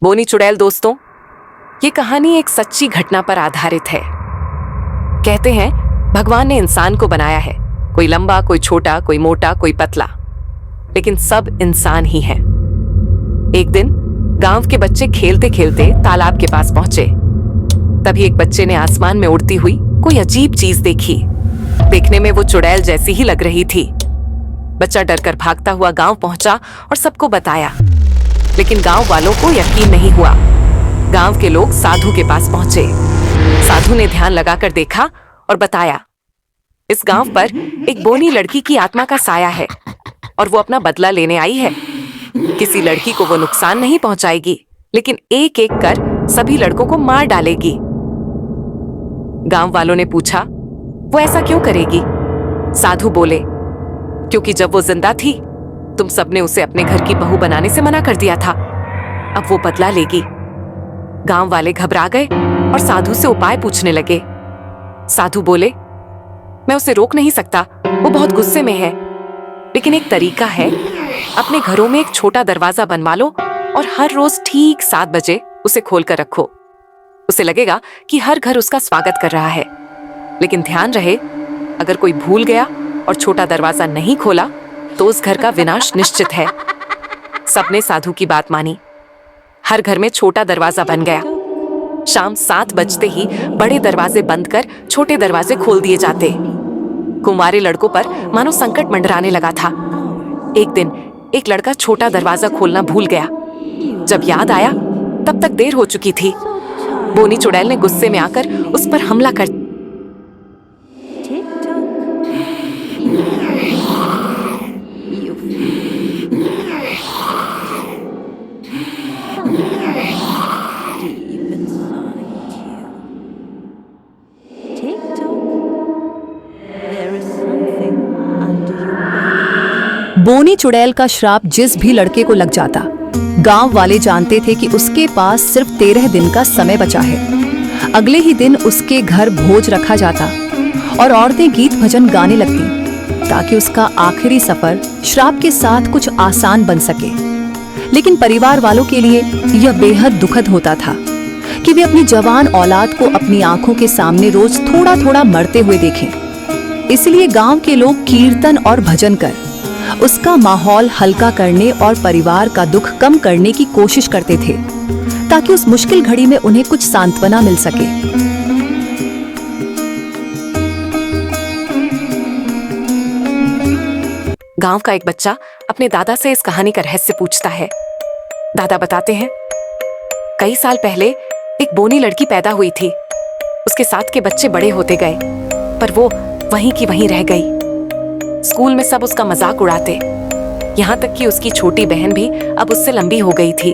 बोनी चुड़ैल दोस्तों, ये कहानी एक सच्ची घटना पर आधारित है। कहते हैं भगवान ने इंसान को बनाया है, कोई लंबा, कोई छोटा, कोई मोटा, कोई पतला, लेकिन सब इंसान ही हैं। एक दिन गांव के बच्चे खेलते खेलते तालाब के पास पहुंचे। तभी एक बच्चे ने आसमान में उड़ती हुई कोई अजीब चीज देखी। देखने में वो चुड़ैल जैसी ही लग रही थी। बच्चा डरकर भागता हुआ गांव पहुंचा और सबको बताया, लेकिन गांव वालों को यकीन नहीं हुआ। गांव के लोग साधु के पास पहुंचे। साधु ने ध्यान लगाकर देखा और बताया, इस गांव पर एक बोनी लड़की की आत्मा का साया है और वो अपना बदला लेने आई है। किसी लड़की को वो नुकसान नहीं पहुंचाएगी, लेकिन एक एक कर सभी लड़कों को मार डालेगी। गांव वालों ने पूछा, वो ऐसा क्यों करेगी? साधु बोले, क्योंकि जब वो जिंदा थी तुम सबने उसे अपने घर की बहू बनाने से मना कर दिया था। अब वो बदला लेगी। गांव वाले घबरा गए और साधु से उपाय पूछने लगे। साधु बोले, मैं उसे रोक नहीं सकता, वो बहुत गुस्से में है, लेकिन एक तरीका है, अपने घरों में एक छोटा दरवाजा बनवा लो और हर रोज ठीक 7 बजे उसे खोलकर रखो। उसे लगेगा कि हर घर उसका स्वागत कर रहा है। लेकिन ध्यान रहे, अगर कोई भूल गया और छोटा दरवाजा नहीं खोला तो उस घर का विनाश निश्चित है। सबने साधु की बात मानी। हर घर में छोटा दरवाजा बन गया। शाम 7 बजते ही बड़े दरवाजे बंद कर छोटे दरवाजे खोल दिए जाते। कुंवारे लड़कों पर मानो संकट मंडराने लगा था। एक दिन एक लड़का छोटा दरवाजा खोलना भूल गया। जब याद आया तब तक देर हो चुकी थी। बोनी चुड़ैल ने गुस्से में आकर उस पर हमला कर बोनी चुड़ैल का श्राप जिस भी लड़के को लग जाता, गांव वाले जानते थे कि उसके पास सिर्फ 13 दिन का समय बचा है। अगले ही दिन उसके घर भोज रखा जाता और औरतें गीत भजन गाने लगती ताकि उसका आखिरी सफर श्राप के साथ कुछ आसान बन सके। लेकिन परिवार वालों के लिए यह बेहद दुखद होता था कि वे अपनी जवान औलाद को अपनी आंखों के सामने रोज थोड़ा थोड़ा मरते हुए देखें। इसलिए गांव के लोग कीर्तन और भजन कर उसका माहौल हल्का करने और परिवार का दुख कम करने की कोशिश करते थे, ताकि उस मुश्किल घड़ी में उन्हें कुछ सांत्वना मिल सके। गांव का एक बच्चा अपने दादा से इस कहानी का रहस्य पूछता है। दादा बताते हैं, कई साल पहले एक बोनी लड़की पैदा हुई थी। उसके साथ के बच्चे बड़े होते गए, पर वो वहीं की वहीं रह गई। स्कूल में सब उसका मजाक उड़ाते, यहाँ तक कि उसकी छोटी बहन भी अब उससे लंबी हो गई थी।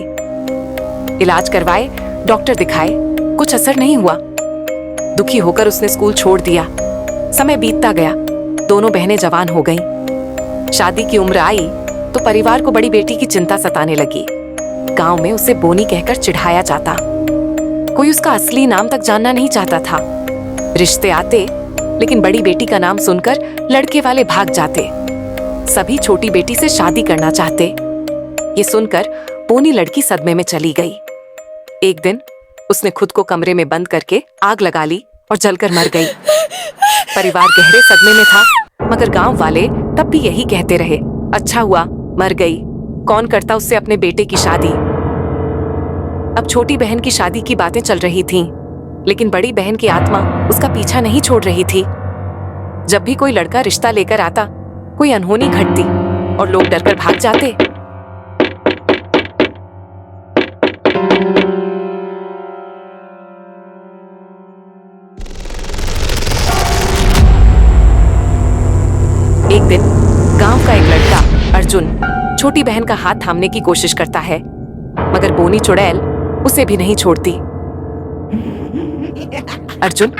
इलाज करवाए, डॉक्टर दिखाए, कुछ असर नहीं हुआ। दुखी होकर उसने स्कूल छोड़ दिया। समय बीतता गया, दोनों बहनें जवान हो गईं। शादी की उम्र आई तो परिवार को बड़ी बेटी की चिंता सताने लगी। गांव में उसे बोनी कहकर चिढ़ाया जाता। कोई उसका असली नाम तक जानना नहीं चाहता था। रिश्ते आते, लेकिन बड़ी बेटी का नाम सुनकर लड़के वाले भाग जाते। सभी छोटी बेटी से शादी करना चाहते। ये सुनकर बोनी लड़की सदमे में चली गई। एक दिन उसने खुद को कमरे में बंद करके आग लगा ली और जलकर मर गई। परिवार गहरे सदमे में था, मगर गांव वाले तब भी यही कहते रहे, अच्छा हुआ मर गई, कौन करता उससे अपने बेटे की शादी। अब छोटी बहन की शादी की बातें चल रही थीं, लेकिन बड़ी बहन की आत्मा उसका पीछा नहीं छोड़ रही थी। जब भी कोई लड़का रिश्ता लेकर आता, कोई अनहोनी घटती और लोग डरकर भाग जाते। एक दिन गांव का एक लड़का अर्जुन छोटी बहन का हाथ थामने की कोशिश करता है, मगर बोनी चुड़ैल उसे भी नहीं छोड़ती। अर्जुन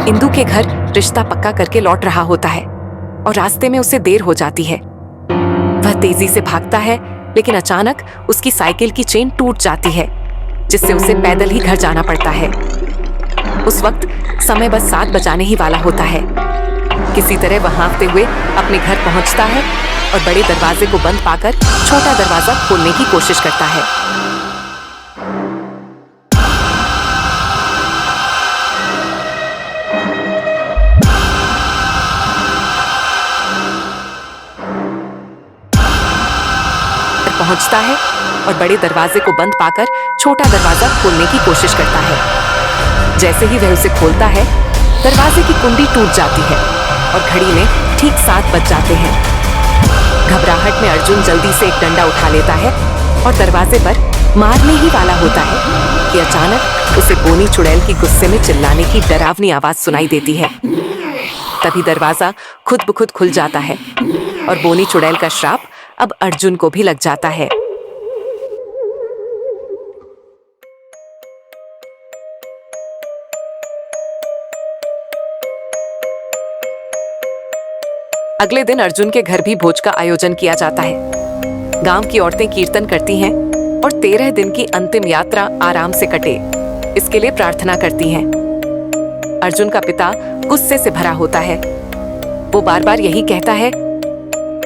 इंदु के घर रिश्ता पक्का करके लौट रहा होता है और रास्ते में उसे देर हो जाती है। वह तेजी से भागता है, लेकिन अचानक उसकी साइकिल की चेन टूट जाती है, जिससे उसे पैदल ही घर जाना पड़ता है। उस वक्त समय बस 7 बजाने ही वाला होता है। किसी तरह वह हाँफते हुए अपने घर पहुंचता है और बड़े दरवाजे को बंद पाकर छोटा दरवाजा खोलने की कोशिश करता है। पहुंचता है और बड़े दरवाजे को बंद पाकर छोटा दरवाजा खोलने की कोशिश करता है। जैसे ही वह उसे खोलता है, दरवाजे की कुंडी टूट जाती है और घड़ी में ठीक 7 बज जाते हैं। घबराहट में अर्जुन जल्दी से एक डंडा उठा लेता है और दरवाजे पर मारने ही वाला होता है कि अचानक उसे बोनी चुड़ैल की गुस्से में चिल्लाने की डरावनी आवाज सुनाई देती है। तभी दरवाजा खुद ब खुद खुल जाता है और बोनी चुड़ैल का श्राप अब अर्जुन को भी लग जाता है। अगले दिन अर्जुन के घर भी भोज का आयोजन किया जाता है। गांव की औरतें कीर्तन करती हैं और 13 दिन की अंतिम यात्रा आराम से कटे, इसके लिए प्रार्थना करती हैं। अर्जुन का पिता गुस्से से भरा होता है। वो बार बार यही कहता है,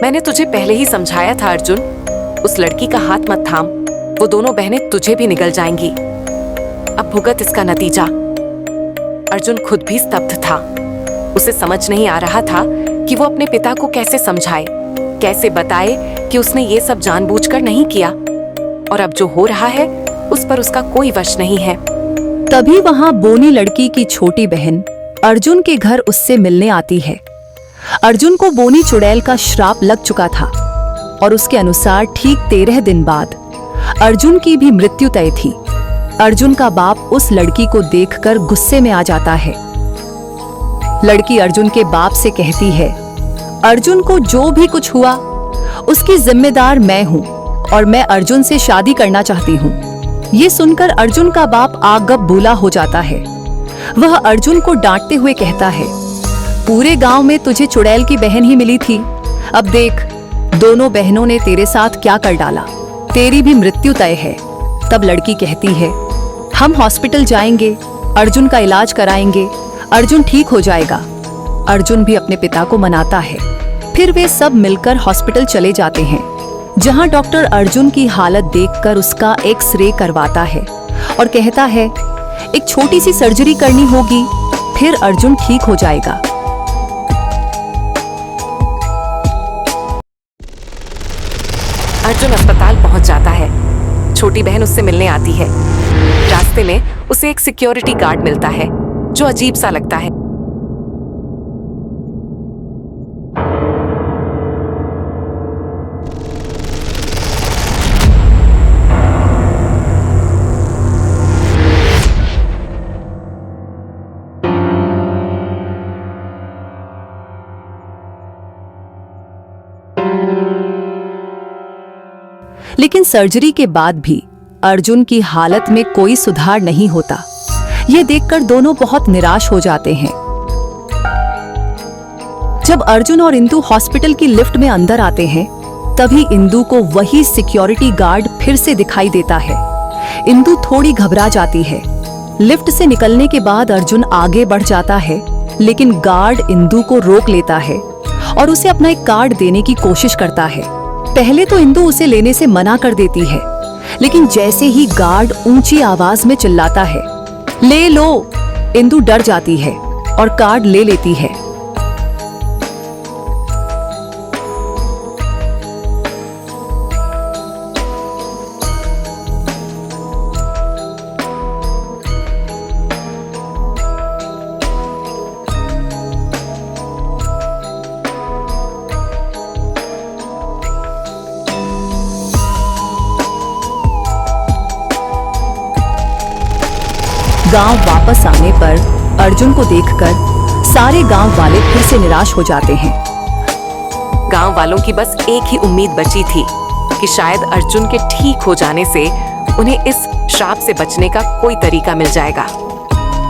मैंने तुझे पहले ही समझाया था अर्जुन, उस लड़की का हाथ मत थाम, वो दोनों बहनें तुझे भी निगल जाएंगी। अब भुगत इसका नतीजा। अर्जुन खुद भी स्तब्ध था। उसे समझ नहीं आ रहा था कि वो अपने पिता को कैसे समझाए, कैसे बताए कि उसने ये सब जानबूझकर नहीं किया और अब जो हो रहा है उस पर उसका कोई वश नहीं है। तभी वहां बोनी लड़की की छोटी बहन अर्जुन के घर उससे मिलने आती है। अर्जुन को बोनी चुड़ैल का श्राप लग चुका था और उसके अनुसार ठीक 13 दिन बाद अर्जुन की भी मृत्यु तय थी। अर्जुन का बाप उस लड़की को देखकर गुस्से में आ जाता है। लड़की अर्जुन के बाप से कहती है, अर्जुन को जो भी कुछ हुआ उसकी जिम्मेदार मैं हूँ और मैं अर्जुन से शादी करना चाहती हूँ। ये सुनकर अर्जुन का बाप आग बबूला हो जाता है। वह अर्जुन को डांटते हुए कहता है, पूरे गांव में तुझे चुड़ैल की बहन ही मिली थी, अब देख दोनों बहनों ने तेरे साथ क्या कर डाला, तेरी भी मृत्यु तय है। तब लड़की कहती है, हम हॉस्पिटल जाएंगे, अर्जुन का इलाज कराएंगे, अर्जुन ठीक हो जाएगा। अर्जुन भी अपने पिता को मनाता है। फिर वे सब मिलकर हॉस्पिटल चले जाते हैं, जहां डॉक्टर अर्जुन की हालत देखकर उसका एक्स-रे करवाता है और कहता है, एक छोटी सी सर्जरी करनी होगी, फिर अर्जुन ठीक हो जाएगा। अर्जुन अस्पताल पहुंच जाता है। छोटी बहन उससे मिलने आती है। रास्ते में उसे एक सिक्योरिटी गार्ड मिलता है जो अजीब सा लगता है। लेकिन सर्जरी के बाद भी अर्जुन की हालत में कोई सुधार नहीं होता। ये देखकर दोनों बहुत निराश हो जाते हैं। जब अर्जुन और इंदु हॉस्पिटल की लिफ्ट में अंदर आते हैं, तभी इंदु को वही सिक्योरिटी गार्ड फिर से दिखाई देता है। इंदु थोड़ी घबरा जाती है। लिफ्ट से निकलने के बाद अर्जुन आगे बढ़ जाता है, लेकिन गार्ड इंदु को रोक लेता है और उसे अपना एक कार्ड देने की कोशिश करता है। पहले तो इंदु उसे लेने से मना कर देती है, लेकिन जैसे ही गार्ड ऊंची आवाज में चिल्लाता है, ले लो, इंदु डर जाती है और कार्ड ले लेती है। गांव वापस आने पर अर्जुन को देखकर सारे गांव वाले फिर से निराश हो जाते हैं। गांव वालों की बस एक ही उम्मीद बची थी कि शायद अर्जुन के ठीक हो जाने से उन्हें इस श्राप से बचने का कोई तरीका मिल जाएगा,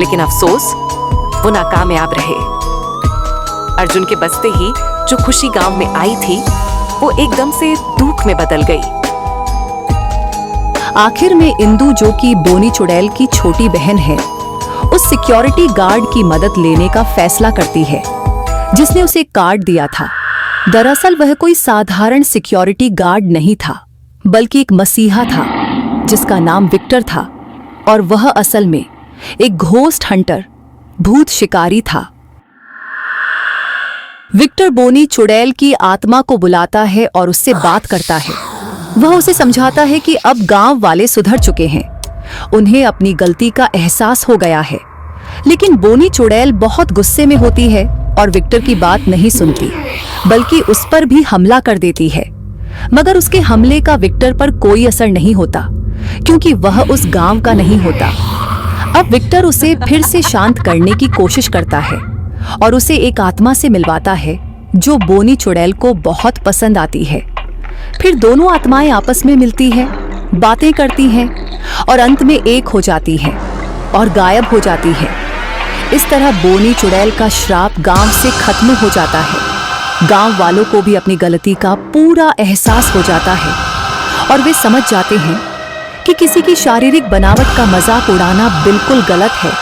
लेकिन अफसोस वो नाकामयाब रहे। अर्जुन के बचते ही जो खुशी गांव में आई थी वो एकदम से दुख में बदल गई। आखिर में इंदु, जो कि बोनी चुड़ैल की छोटी बहन है, उस सिक्योरिटी गार्ड की मदद लेने का फैसला करती है जिसने उसे कार्ड दिया था। दरअसल वह कोई साधारण सिक्योरिटी गार्ड नहीं था, बल्कि एक मसीहा था जिसका नाम विक्टर था, और वह असल में एक घोस्ट हंटर, भूत शिकारी था। विक्टर बोनी चुड़ैल की आत्मा को बुलाता है और उससे बात करता है। वह उसे समझाता है कि अब गांव वाले सुधर चुके हैं, उन्हें अपनी गलती का एहसास हो गया है। लेकिन बोनी चुड़ैल बहुत गुस्से में होती है और विक्टर की बात नहीं सुनती, बल्कि उस पर भी हमला कर देती है। मगर उसके हमले का विक्टर पर कोई असर नहीं होता, क्योंकि वह उस गांव का नहीं होता। अब विक्टर उसे फिर से शांत करने की कोशिश करता है और उसे एक आत्मा से मिलवाता है जो बोनी चुड़ैल को बहुत पसंद आती है। फिर दोनों आत्माएं आपस में मिलती हैं, बातें करती हैं और अंत में एक हो जाती हैं और गायब हो जाती है। इस तरह बोनी चुड़ैल का श्राप गांव से खत्म हो जाता है। गांव वालों को भी अपनी गलती का पूरा एहसास हो जाता है और वे समझ जाते हैं कि किसी की शारीरिक बनावट का मजाक उड़ाना बिल्कुल गलत है